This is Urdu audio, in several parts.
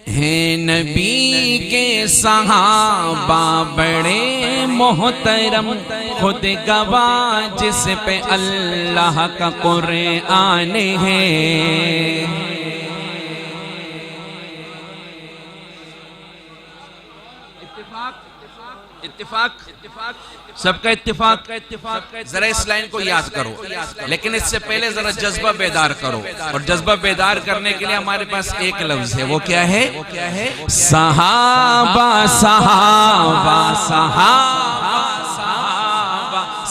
ہیں نبی کے صحابہ بڑے محترم، خود گواہ جس پہ اللہ کا قرآن ہے۔ اتفاق سب کا اتفاق، ذرا اس لائن کو یاد کرو، لیکن اس سے پہلے ذرا جذبہ بیدار کرو، اور جذبہ بیدار کرنے کے لیے ہمارے پاس ایک لفظ ہے، وہ کیا ہے؟ صحابہ صحابہ صحابہ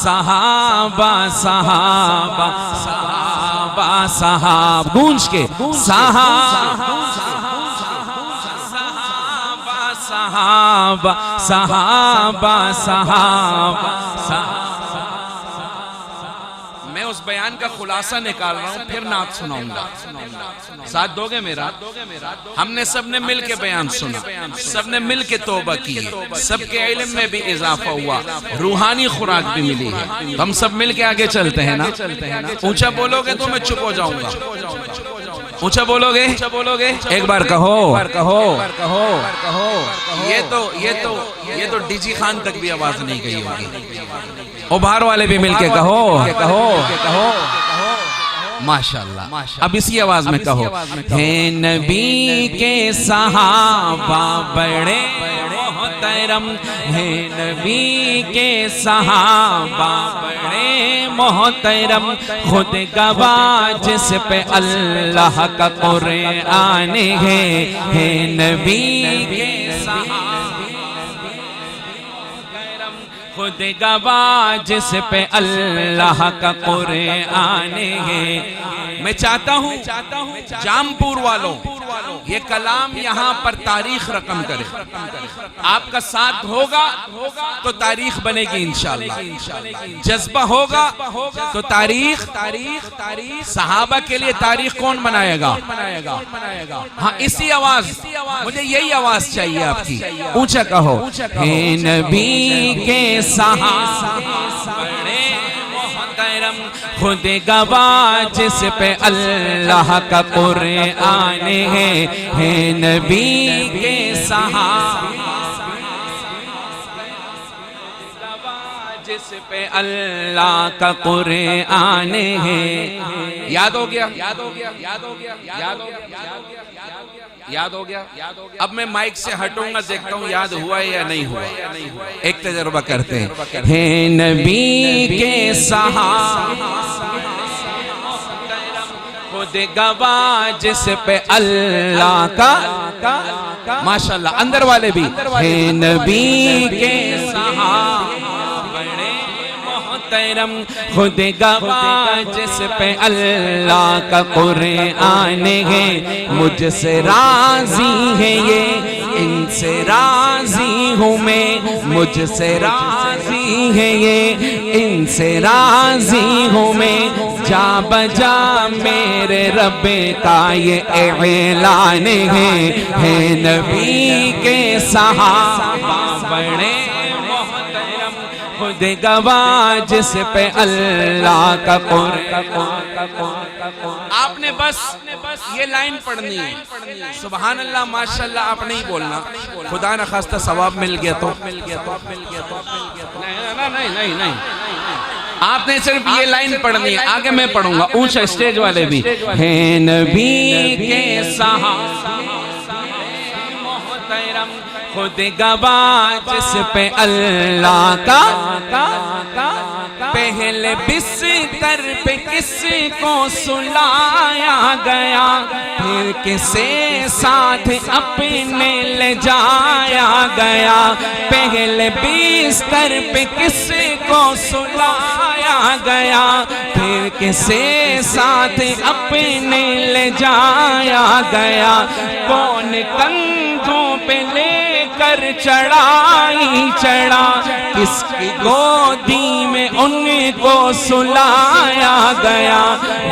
صحابہ صحابہ صحابہ صحابہ گونج کے صحابہ صحابہ صحابہ صحابہ۔ میں اس بیان کا خلاصہ نکال رہا ہوں، پھر نعت سناؤں گا، ساتھ دو گے میرا؟ ہم نے سب نے مل کے بیان سنا، سب نے مل کے توبہ کی، سب کے علم میں بھی اضافہ ہوا، روحانی خوراک بھی ملی ہے، ہم سب مل کے آگے چلتے ہیں نا؟ اونچا بولو گے تو میں چپ ہو جاؤں گا، اونچا بولو گے؟ ایک بار کہو، یہ تو ڈی جی خان تک بھی آواز نہیں گئی ہوگی، او باہر والے بھی مل کے کہو، ماشاءاللہ۔ اب اسی آواز میں کہو، ہیں نبی کے صحابہ بڑے محترم، ہیں نبی کے صحابہ بڑے محترم، خود گواہ جس پہ اللہ کا قرآن ہے، ہیں نبی کے صحابہ خود گواہ جس پہ اللہ کا قرآن ہے۔ میں چاہتا ہوں جام پور والوں یہ کلام یہاں پر تاریخ رقم کرے، آپ کا ساتھ ہوگا تو تاریخ بنے گی انشاءاللہ، جذبہ ہوگا تو تاریخ، صحابہ کے لیے تاریخ کون بنائے گا؟ ہاں اسی آواز، مجھے یہی آواز چاہیے آپ کی، اونچا کہو، ہیں نبی کے صحابہ بڑے محترم، خود گواہ جس پہ اللہ کا قرآن ہے، ہیں نبی کے صحابہ جس پہ اللہ کا قرآن ہے۔ یاد ہو گیا؟ یاد ہو گیا؟ اب میں مائک سے ہٹوں گا، دیکھتا ہوں یاد ہوا ہے یا نہیں ہوا، ایک تجربہ کرتے ہیں۔ ہیں نبی کے صحابہ خود گواہ جس پہ اللہ کا، ماشاءاللہ اندر والے بھی، ہیں نبی کے صحابہ خود گواہ جس پہ اللہ کا قرآن ہے، مجھ سے راضی ہے یہ، ان سے راضی ہوں میں، مجھ سے راضی ہے یہ، ان سے راضی ہوں میں، جا بجا میرے رب کا یہ اعلان ہے نبی کے صحابہ بڑے خود گواہ جس پہ اللہ کا قرآن۔ آپ نے بس یہ لائن پڑھنی ہے، سبحان اللہ ماشاءاللہ آپ نہیں بولنا، خدا نخواستہ ثواب مل گیا تو، نہیں، آپ نے صرف یہ لائن پڑھنی ہے، آگے میں پڑھوں گا، اونچا اسٹیج والے بھی، ہیں نبی کے صحابہ محترم، خود گواہ جس پہ اللہ کا، پہلے بستر پہ کس کو سلایا گیا، پھر کسے ساتھ اپنے لے جایا گیا، پہلے بستر پہ کس کو سلایا گیا، پھر کسے ساتھ اپنے لے جایا گیا، کون کندھوں پہ لے کر چڑھائی چڑھا، کس کی گودی میں ان کو سلایا گیا،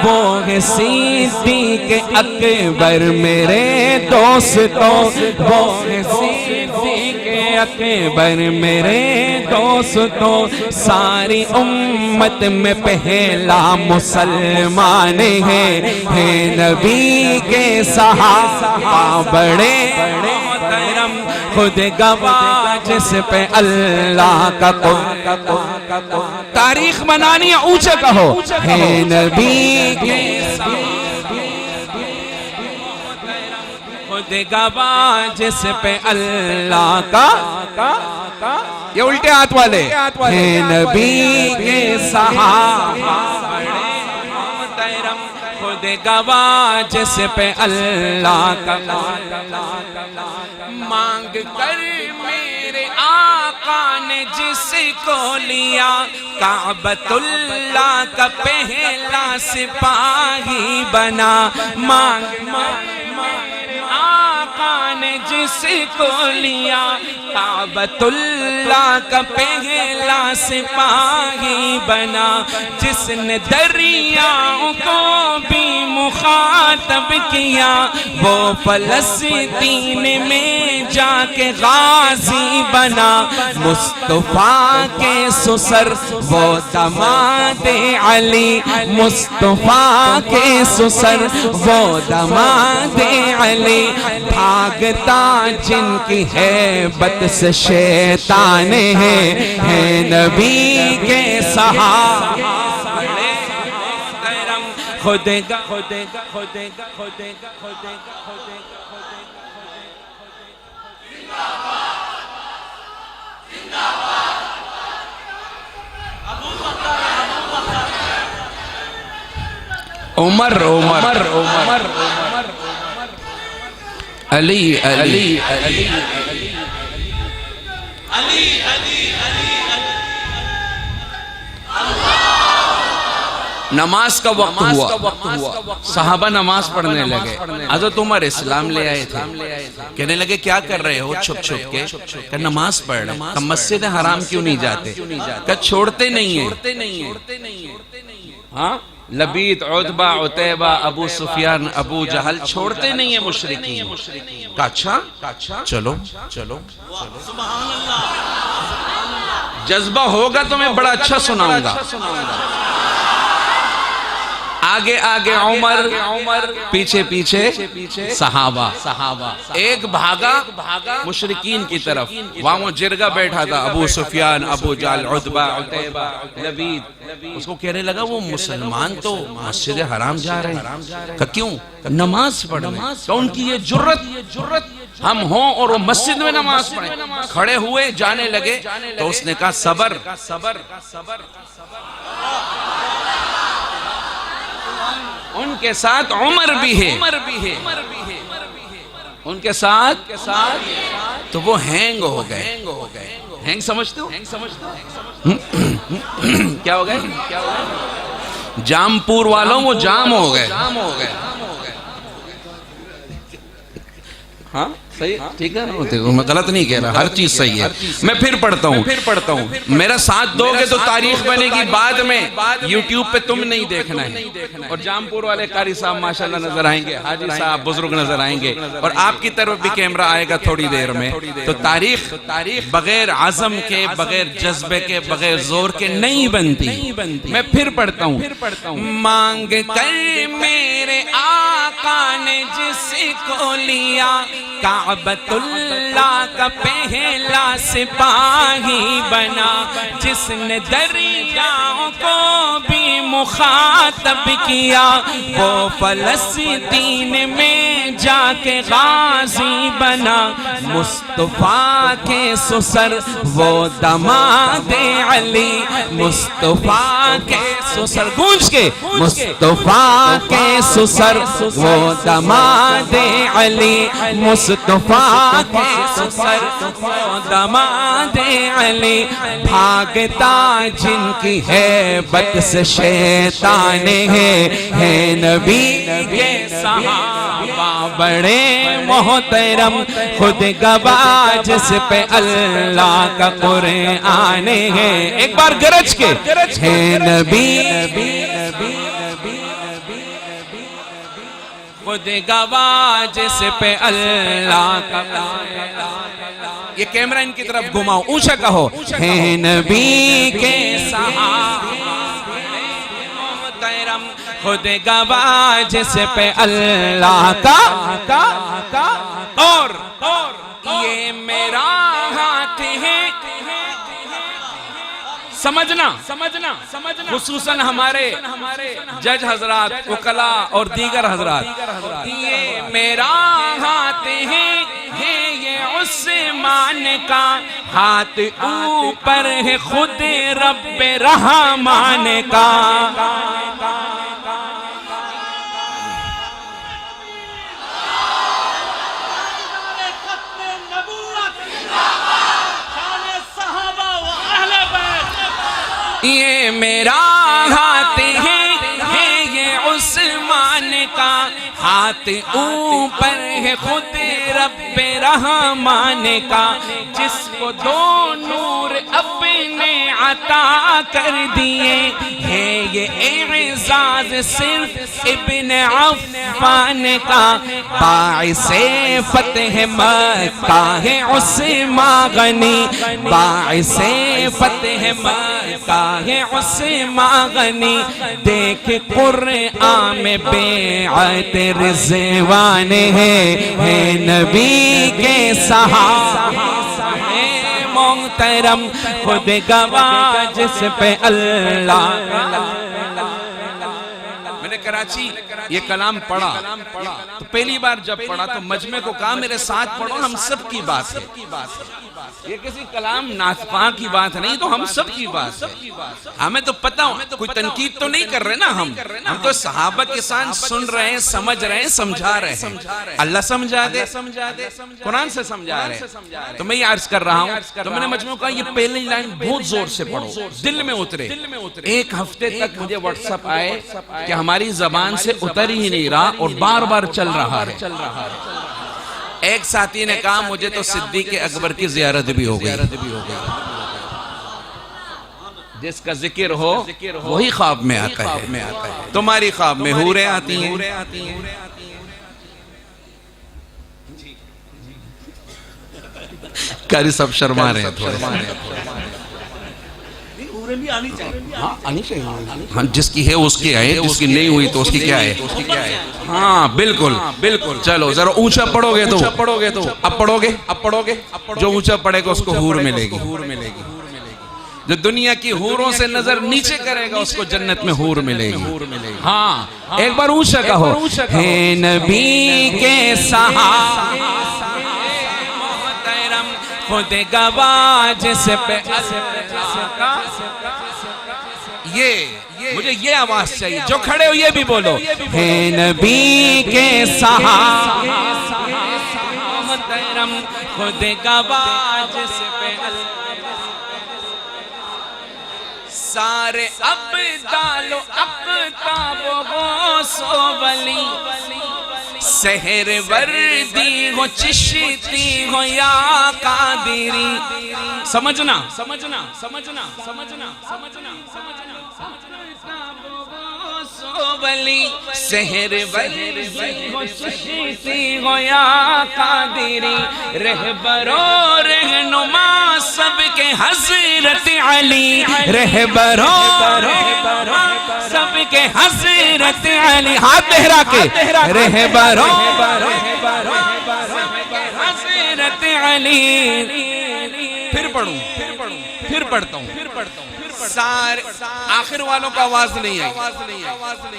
وہ ہے صدیق اکبر میرے دوستوں، وہ ہے صدیق اکبر میرے دوستوں ساری امت میں پہلا مسلمان ہے نبی کے صحابہ بڑے محترم خود گواہ جس پہ اللہ کا تاریخ بنانی اونچا کہو ہے نبی کے خود گواہ جس پہ اللہ کا یہ الٹے ہاتھ والے ہے نبی کے صحابہ بڑے محترم خود گواہ جس پہ اللہ کا مانگ کر میرے آقا نے جس کو لیا کعبۃ اللہ کا پہلا سپاہی بنا مانگ آقا نے جس کو لیا کعبۃ اللہ کا پہلا سپاہی بنا جس نے دریاؤں کو بھی مخاطب کیا وہ فلسطین میں جا کے غازی بنا مصطفیٰ کے سسر وہ دماد علی مصطفیٰ کے سسر وہ دماد علی بھاگتا جن کی ہیبت سے شیطان ہے نبی کے صحابہ بڑے محترم خود عمر علی نماز کا وقت ہوا صحابہ نماز پڑھنے لگے حضرت عمر اسلام لے آئے تھے کہنے لگے کیا کر رہے ہو چھپ چھپ کے کہ نماز پڑھ رہے ہیں مسجد حرام کیوں نہیں جاتے کہ چھوڑتے نہیں ہیں ہاں لبید عتبہ عتیبہ ابو سفیان ابو جہل چھوڑتے نہیں ہیں مشرکین کہا اچھا چلو جذبہ ہوگا تو میں بڑا اچھا سناؤں گا آگے عمر پیچھے صحابہ ایک بھاگا مشرکین کی طرف وہاں وہ جرگہ بیٹھا تھا ابو سفیان ابو جہل عتبہ عتیبہ لبید اس کو کہنے لگا وہ مسلمان تو مسجد حرام جا رہے ہیں کہ کیوں نماز پڑھنے تو ان کی یہ جرت ہم ہوں اور وہ مسجد میں نماز پڑھیں کھڑے ہوئے جانے لگے تو اس نے کہا صبر ان کے ساتھ عمر بھی ہے ان کے ساتھ تو وہ ہینگ ہو گئے ہینگ سمجھتے ہو کیا ہو گئے جامپور والوں وہ جام ہو گئے ہاں صحیح ٹھیک ہے میں غلط نہیں کہہ رہا ہر چیز صحیح ہے میں پھر پڑھتا ہوں میرا ساتھ دو گے تو تاریخ بنے گی بعد میں یوٹیوب پہ تم نہیں دیکھنا ہے اور جامپور والے قاری صاحب ماشاءاللہ نظر آئیں گے حاجی صاحب بزرگ نظر آئیں گے اور آپ کی طرف بھی کیمرہ آئے گا تھوڑی دیر میں تو تاریخ بغیر عزم کے بغیر جذبے کے بغیر زور کے نہیں بنتی میں پھر پڑھتا ہوں مانگ کر میرے آقا نے جس کو لیا کعبۃ اللہ کا پہلا سپاہی بنا جس نے دریاؤں کو بھی مخاطب کیا وہ فلسطین میں جا کے غازی بنا مصطفیٰ کے سسر وہ دماد علی مصطفیٰ کے سسر گونج کے مصطفیٰ کے سسر وہ دماد علی مصطفیٰ کے سسر وہ دماد علی بھاگتا جن کی ہیبت سے شیطان ہے نبی کے صحابہ بڑے محترم خود گواہ جس پہ اللہ کا قرآن ہے ایک بار گرج کے ہے نبی خود گواہ جس پہ اللہ کا یہ کیمرہ ان کی طرف گھماؤ، اونچا کہو، ہے نبی کے صحابہ محترم خود گواہ جس پہ اللہ کا اور یہ میرا ہاتھ ہے، سمجھنا خصوصاً ہمارے جج حضرات، وکلاء اور دیگر حضرات، یہ میرا ہاتھ ہے یہ عثمان کا ہاتھ اوپر ہے خود رب رحمان کا۔ یہ میرا ہاتھ ہے یہ عثمان کا ہاتھ اوپر ہے خود رب رحمان کا، جس کو دو نور اپنے عطا کر دیے ہے یہ اعزاز صرف ابن عفان کا، باعث فتح مکہ ہے عثمان غنی، باعث فتح مکہ ہے عثمان غنی، دیکھ قرآن میں بیعت رضوان ہے نبی کے صحابہ محترم خود گواہ جس پہ اللہ۔ میں نے کراچی یہ کلام پڑھا تو پہلی بار جب پڑھا تو مجمع کو کہا میرے ساتھ پڑھو، ہم سب کی بات ہے، یہ کسی کلام ناطقاں کی بات نہیں، تو ہم سب کی بات ہے۔ ہمیں تو پتہ کوئی تنقید تو نہیں کر رہے نا، ہم تو صحابہ کے ساتھ سن رہے ہیں، سمجھ رہے ہیں، سمجھا رہے ہیں۔ اللہ سمجھا دے، قرآن سے سمجھا رہے ہیں۔ تو میں یہ عرض کر رہا ہوں، تو میں نے مجموع کہا یہ پہلی لائن بہت زور سے پڑھو، دل میں اترے۔ ایک ہفتے تک مجھے واٹس ایپ آئے کہ ہماری زبان سے اتر ہی نہیں رہا اور بار بار چل رہا ہے۔ ایک ساتھی نے کہا مجھے تو صدیق اکبر کی زیارت بھی ہو گئی، جس کا ذکر ہو وہی خواب میں آتا ہے، تمہاری خواب میں حوریں آتی ہیں۔ کاری سب شرما رہے ہیں، ہاں جس کی ہے اس کی آئے، جس کی نہیں ہوئی تو اس کی کیا ہے؟ ہاں بالکل بالکل۔ چلو ذرا اونچا پڑھو گے تو اب پڑھو گے جو اونچا پڑھے گا اس کو حور ملے گی، جو دنیا کی حوروں سے نظر نیچے کرے گا اس کو جنت میں حور ملے گی۔ ہاں ایک بار اونچا کہو، ہے نبی کے صحابہ محترم خود گواہ جس پہ اللہ کا۔ مجھے یہ آواز چاہیے، جو کھڑے ہو یہ بھی بولو، ہے نبی کے صحابہ محترم خود گواہ جس پہ سارے ابدال و اقطاب و غوث و ولی، سحر وردی ہو چشتی ہو یا قادری، سمجھنا ولی، سحر وردی ہو چشتی ہو یا قادری، رہبر و رہنما سب کے حضرت علی، رہبر و رہنما سب کے حضرت علی، ہاتھ لہرا کے، رہبر و حضرت علی۔ پھر پڑھتا ہوں سارے آخر والوں کا آواز نہیں آئی،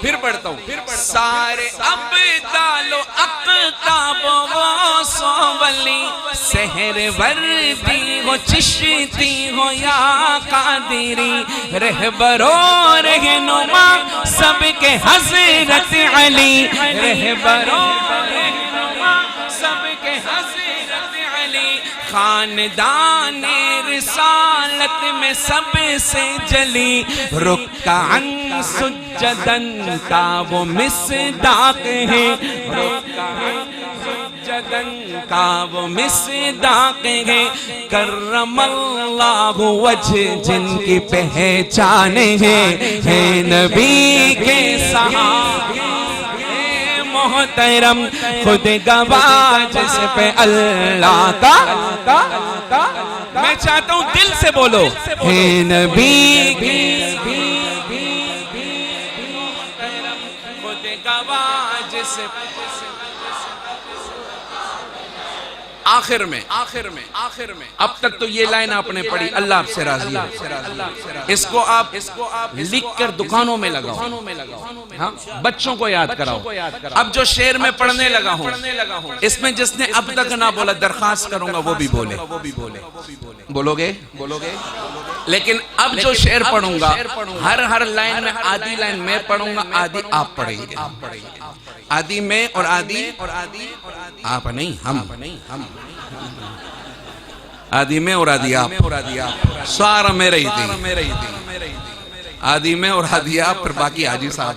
پھر پڑھتا ہوں، سارے ابدال و اقطاب و غوث و ولی، سحر وردی ہو چشتی ہو یا قادری، رہبر و رہنما سب کے حضرت علی، رہبر و رہنما سب کے حضرت علی، خاندان رسالت میں سب سے جلی، رکعن سجدن کا وہ مصداق ہے، رکعن سجدن کا وہ مصداق ہے، کرم اللہ وجہ جن کی پہچان ہے نبی کے صحابہ محترم خود گواہ جس پہ اللہ کا میں چاہتا ہوں دل سے بولو ہے نبی کی خود گواہ جس آخر میں اب تک تو یہ لائن آپ نے پڑھی اللہ آپ سے راضی ہے، اس کو آپ لکھ کر دکانوں میں لگاؤ، ہاں بچوں کو یاد کراؤ۔ اب جو شعر میں پڑھنے لگا ہوں اس میں جس نے اب تک نہ بولا درخواست کروں گا وہ بھی بولے، بولو گے؟ لیکن اب جو شعر پڑھوں گا ہر لائن میں آدھی لائن میں پڑھوں گا، آدھی آپ پڑھیں گے، آدھی میں اور آدھی آپ نہیں ہم، آدھی میں اور آدھی آپ، سارا میرے ہی تھی، آدھی میں اور آدھی آپ، پھر باقی حاجی صاحب۔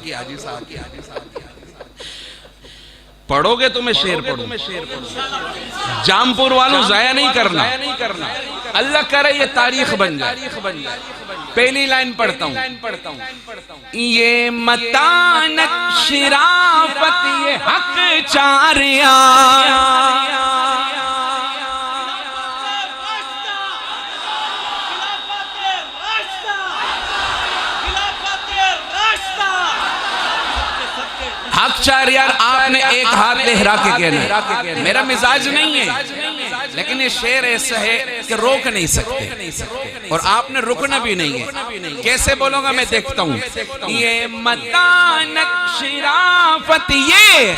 پڑھو گے تو میں شعر پڑھوں، جامپور والوں ضائع نہیں کرنا، اللہ کرے یہ تاریخ بن جائے۔ پہلی لائن پڑھتا ہوں، یہ متانت شرافت یہ حق چاریا، حق چار یار آپ نے ایک ہاتھ لہرا کے کہنا ہے، میرا مزاج نہیں ہے لیکن یہ شعر ایسا ہے کہ روک نہیں سکتے اور آپ نے رکنا بھی نہیں ہے۔ کیسے بولوں گا میں دیکھتا ہوں، یہ متانت شرافت یہ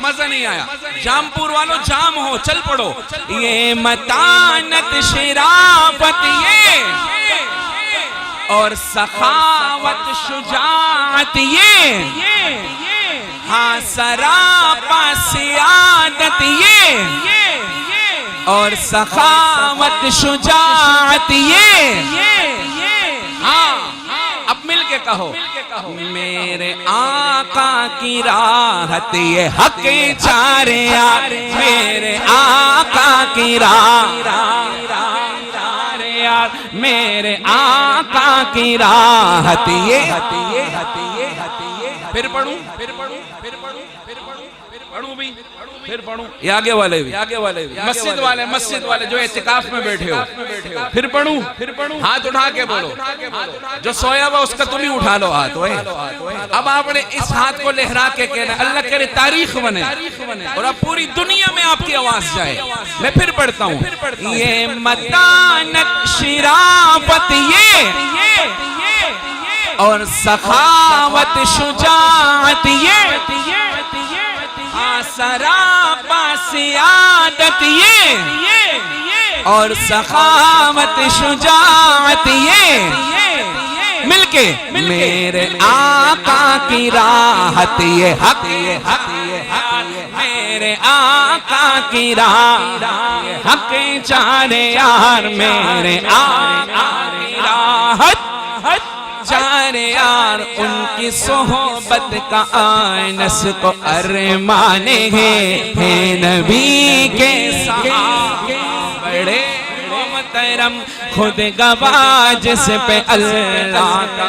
مزہ نہیں آیا، جامپور والوں جام ہو چل پڑو، یہ متانت شرافت یہ اور سخاوت شجاعت یہ، ہاں سراپا سیادت یہ اور سخاوت شجاعت یہ، ہاں اب مل کے کہو، میرے آقا کی راحت یہ حق چار یار، میرے آقا کی راحت میرے آقا کی راحت یہ، پھر پڑھوں بھی، پھر پڑھوں یہ آگے والے بھی، مسجد والے جو اعتکاف میں بیٹھے ہو پھر پڑھوں، ہاتھ اٹھا کے بولو، جو سویا ہوا اس کا تم ہی اٹھا لو ہاتھ۔ اب آپ نے اس ہاتھ کو لہرا کے کہنا اللہ کرے تاریخ بنے اور اب پوری دنیا میں آپ کی آواز جائے۔ میں پھر پڑھتا ہوں، یہ متانت شرافت یہ اور سخاوت شجاعت یہ، سراپا سیادت یہ اور سخاوت شجاعت یہ، مل کے میرے آقا کی راحت یہ حق، میرے آقا کی راحت حق چار یار، میرے آقا کی راحت چار یار، ان کی صحبت کا آنس کو ارمان ہے نبی کے صحابہ بڑے محترم خود گواہ جس پہ اللہ کا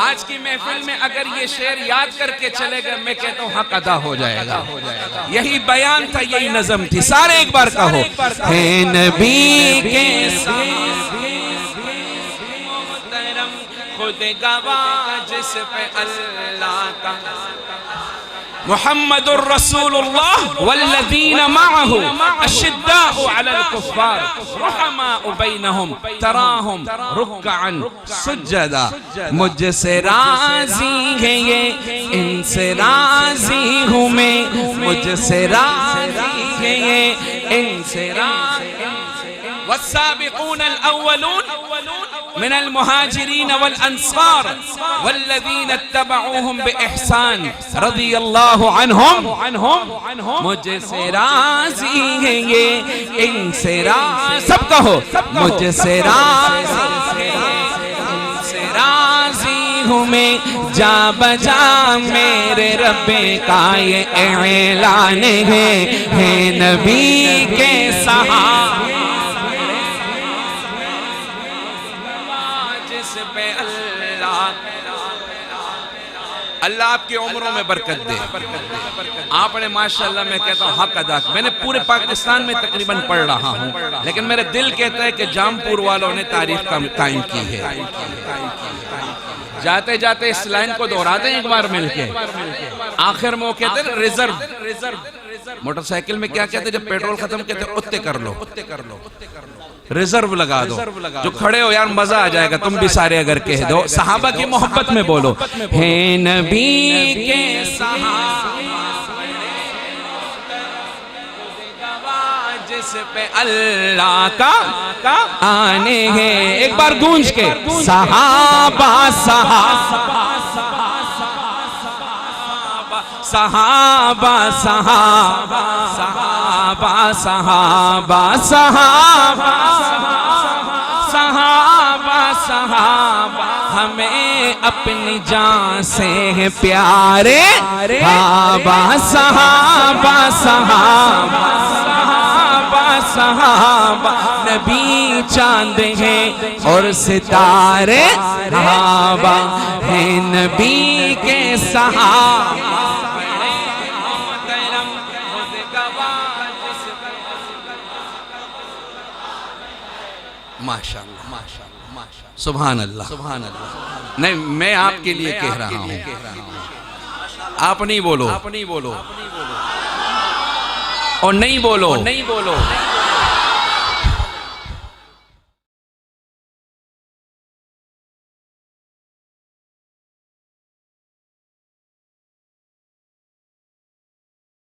آج کی محفل میں اگر یہ شعر یاد کر کے چلے گا میں کہتا ہوں حق ادا ہو جائے گا۔ یہی بیان تھا، یہی نظم تھی، سارے ایک بار کہو، ہے نبی کے صحابہ خود گواہ جس پہ اللہ کا محمد الرسول اللہ والذین معه اشداء علی الکفار رحماء بینہم تراہم رکعا سجدا، مجھ سے راضی ہے یہ ان سے راضی ہوں میں، مجھ سے راضی ہے یہ ان سے راضی۔ والسابقون الأولون من المهاجرين والأنصار والذين اتبعوهم بإحسان رضي الله عنهم، مجھ سے راضی ہیں یہ ان سے راضی، سب کہو مجھ سے راضی ہے ان سے راضی ہوں میں، جا بجا میرے رب کا یہ اعلان ہے نبی کے صحابہ اللہ آپ کی عمروں میں برکت دے. آپ نے ماشاءاللہ میں کہتا ہوں حق ادا کیا. میں نے پورے پاکستان میں تقریباً پڑھ رہا ہوں لیکن میرے دل کہتا ہے کہ جامپور والوں نے تاریخ قائم کی ہے. جاتے جاتے اس لائن کو دہرا دیں ایک بار مل کے. آخر میں وہ کہتے ہیں ریزرو. موٹر سائیکل میں کیا کہتے ہیں جب پیٹرول ختم کہتے ہیں اتے کر لو, ریزرو لگا دو. جو کھڑے ہو یار مزہ آ جائے گا. تم بھی سارے اگر کہہ دو صحابہ کی محبت میں بولو ہے نبی کے صحابہ جس پہ اللہ کا آنے ہیں. ایک بار گونج کے صحابہ صحابہ صحابہ صحابہ صحابہ صحابہ صحابہ صحابہ صحابہ ہمیں اپنی جان سے پیارے صحابہ صحابہ صحابہ صحابہ نبی چاند ہیں اور ستارے صحابہ ہیں نبی کے صحابہ. ماشاءاللہ سبحان اللہ. نہیں میں آپ کے لیے کہہ رہا ہوں, آپ نہیں بولو اور نہیں بولو.